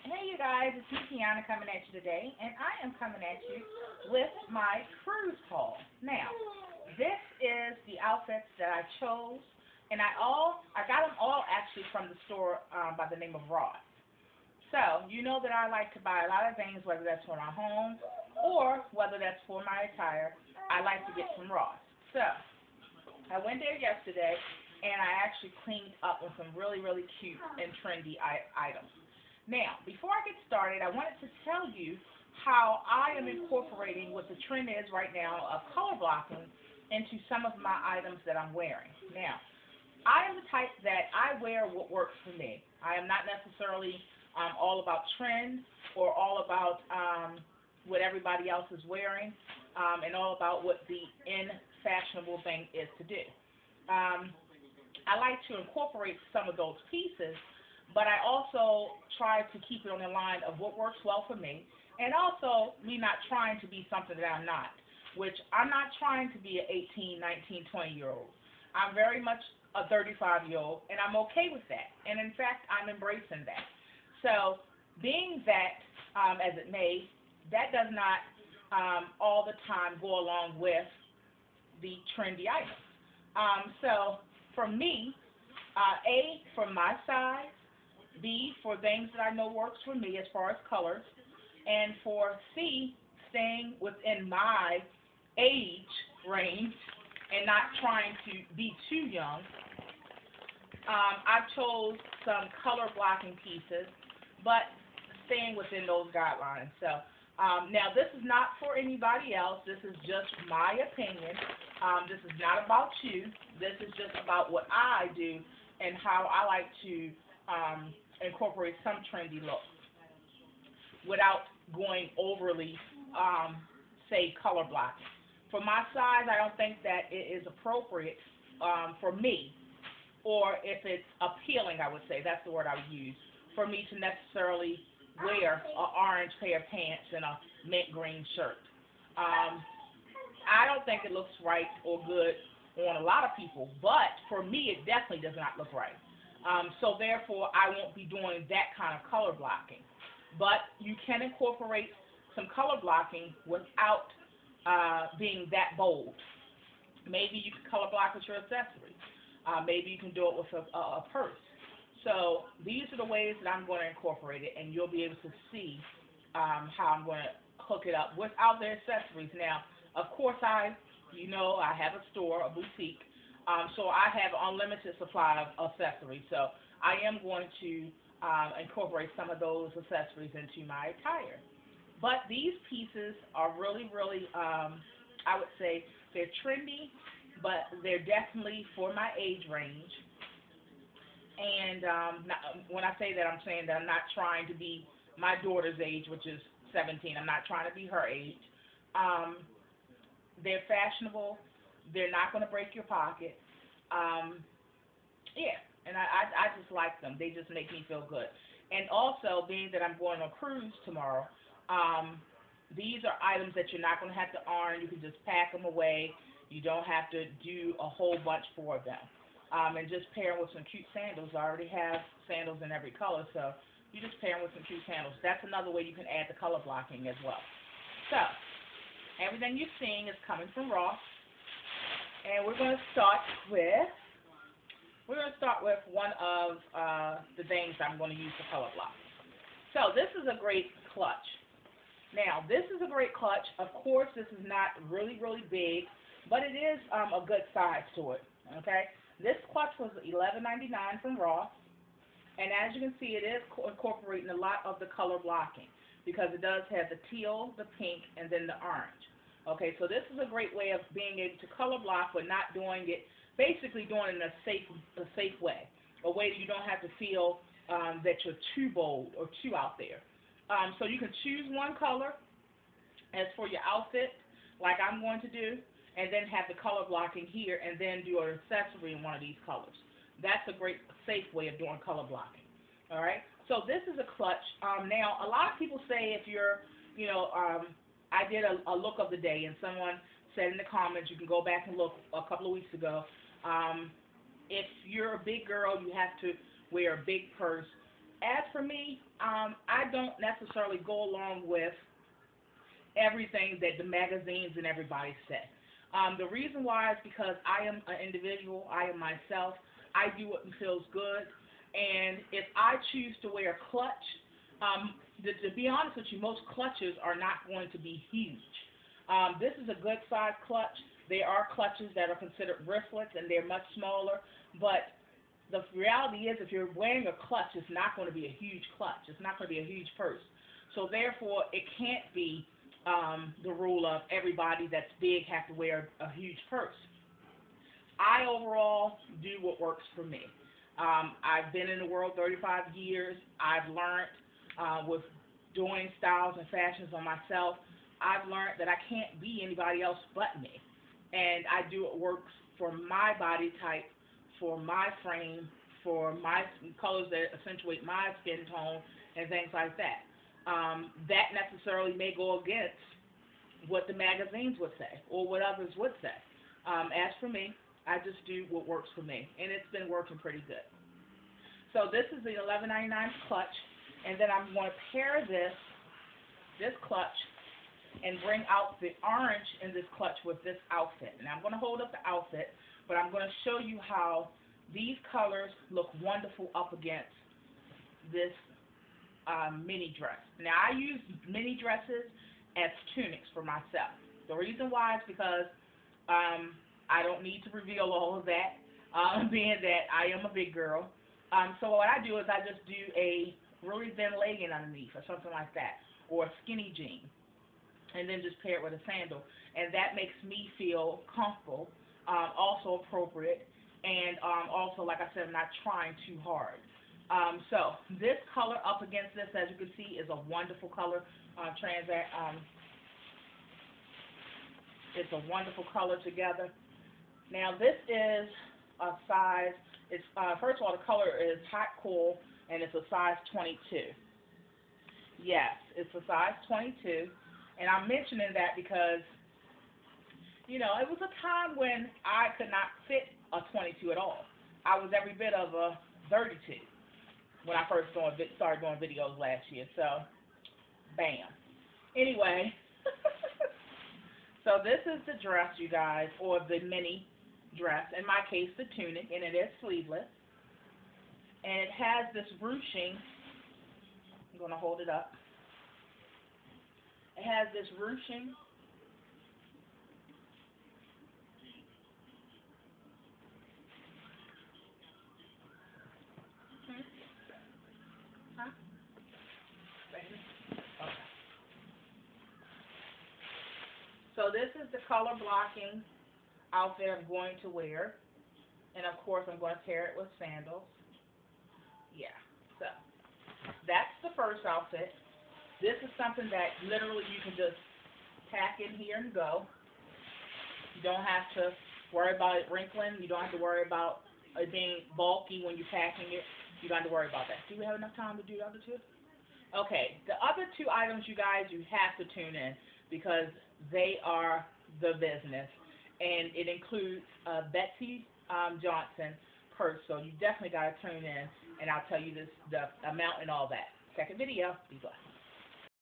Hey you guys, it's me Kiana coming at you today, and I am coming at you with my cruise haul. Now, this is the outfits that I chose, and I got them all actually from the store by the name of Ross. So, you know that I like to buy a lot of things, whether that's for my home or whether that's for my attire, I like to get from Ross. So, I went there yesterday, and I actually cleaned up with some really, really cute and trendy items. Now, before I get started, I wanted to tell you how I am incorporating what the trend is right now of color blocking into some of my items that I'm wearing. Now, I am the type that I wear what works for me. I am not necessarily all about trend or all about what everybody else is wearing and all about what the in fashionable thing is to do. I like to incorporate some of those pieces, but I also try to keep it on the line of what works well for me, and also me not trying to be something that I'm not, which I'm not trying to be an 18, 19, 20-year-old. I'm very much a 35-year-old, and I'm okay with that. And in fact, I'm embracing that. So being that, as it may, that does not all the time go along with the trendy items. So for me, A, for my size, B, for things that I know works for me as far as colors, and for C, staying within my age range and not trying to be too young, I chose some color blocking pieces, but staying within those guidelines. So now this is not for anybody else. This is just my opinion. This is not about you. This is just about what I do and how I like to incorporate some trendy looks without going overly, say, color blocking. For my size, I don't think that it is appropriate for me, or if it's appealing, I would say, that's the word I would use, for me to necessarily wear an orange pair of pants and a mint green shirt. I don't think it looks right or good on a lot of people, but for me, it definitely does not look right. So therefore, I won't be doing that kind of color blocking. But you can incorporate some color blocking without being that bold. Maybe you can color block with your accessories. Maybe you can do it with a purse. So these are the ways that I'm going to incorporate it, and you'll be able to see how I'm going to hook it up without the accessories. Now, of course, I have a store, a boutique, so I have unlimited supply of accessories. So I am going to incorporate some of those accessories into my attire. But these pieces are really, really, I would say, they're trendy, but they're definitely for my age range. And when I say that, I'm saying that I'm not trying to be my daughter's age, which is 17. I'm not trying to be her age. They're fashionable. They're not going to break your pocket. Yeah, and I just like them. They just make me feel good. And also, being that I'm going on a cruise tomorrow, these are items that you're not going to have to iron. You can just pack them away. You don't have to do a whole bunch for them. And just pair them with some cute sandals. I already have sandals in every color, so you just pair them with some cute sandals. That's another way you can add the color blocking as well. So, everything you're seeing is coming from Ross. And we're going to start with one of the things I'm going to use for color block. So this is a great clutch. Now, this is a great clutch. Of course, this is not really, really big, but it is a good size to it, okay? This clutch was $11.99 from Ross, and as you can see, it is incorporating a lot of the color blocking because it does have the teal, the pink, and then the orange. Okay, so this is a great way of being able to color block, but not doing it, basically doing it in a safe way, a way that you don't have to feel that you're too bold or too out there. So you can choose one color as for your outfit, like I'm going to do, and then have the color blocking here, and then do an accessory in one of these colors. That's a great, safe way of doing color blocking. All right, so this is a clutch. Now, a lot of people say if you're, I did a look of the day, and someone said in the comments, you can go back and look a couple of weeks ago, if you're a big girl, you have to wear a big purse. As per for me, I don't necessarily go along with everything that the magazines and everybody say. The reason why is because I am an individual. I am myself. I do what feels good. And if I choose to wear a clutch, to be honest with you, most clutches are not going to be huge. This is a good size clutch. There are clutches that are considered wristlets, and they're much smaller. But the reality is, if you're wearing a clutch, it's not going to be a huge clutch. It's not going to be a huge purse. So therefore, it can't be the rule of everybody that's big have to wear a huge purse. I overall do what works for me. I've been in the world 35 years. I've learned with doing styles and fashions on myself, I've learned that I can't be anybody else but me. And I do what works for my body type, for my frame, for my colors that accentuate my skin tone, and things like that. That necessarily may go against what the magazines would say or what others would say. As for me, I just do what works for me, and it's been working pretty good. So this is the $11.99 clutch, and then I'm going to pair this clutch and bring out the orange in this clutch with this outfit. And I'm going to hold up the outfit, but I'm going to show you how these colors look wonderful up against this mini dress. Now, I use mini dresses as tunics for myself. The reason why is because I don't need to reveal all of that, being that I am a big girl. So what I do is I just do a really thin legging underneath or something like that, or a skinny jean, and then just pair it with a sandal. And that makes me feel comfortable, also appropriate, and also, like I said, I'm not trying too hard. So this color up against this, as you can see, is a wonderful color. It's a wonderful color together. Now this is a size, it's first of all, the color is hot cool, and it's a size 22. Yes, it's a size 22, and I'm mentioning that because, you know, it was a time when I could not fit a 22 at all. I was every bit of a 32 when I first started doing videos last year, so bam. Anyway, so this is the dress, you guys, or the mini dress, in my case the tunic, and it is sleeveless, and it has this ruching. I'm going to hold it up. It has this ruching Huh? Okay. So this is the color blocking outfit I'm going to wear. And of course I'm going to pair it with sandals. Yeah. So that's the first outfit. This is something that literally you can just pack in here and go. You don't have to worry about it wrinkling. You don't have to worry about it being bulky when you're packing it. You don't have to worry about that. Do we have enough time to do the other two? Okay, the other two items, you guys, you have to tune in because they are the business. And it includes Betsy Johnson purse. So you definitely got to tune in, and I'll tell you the amount and all that. Second video. Be blessed.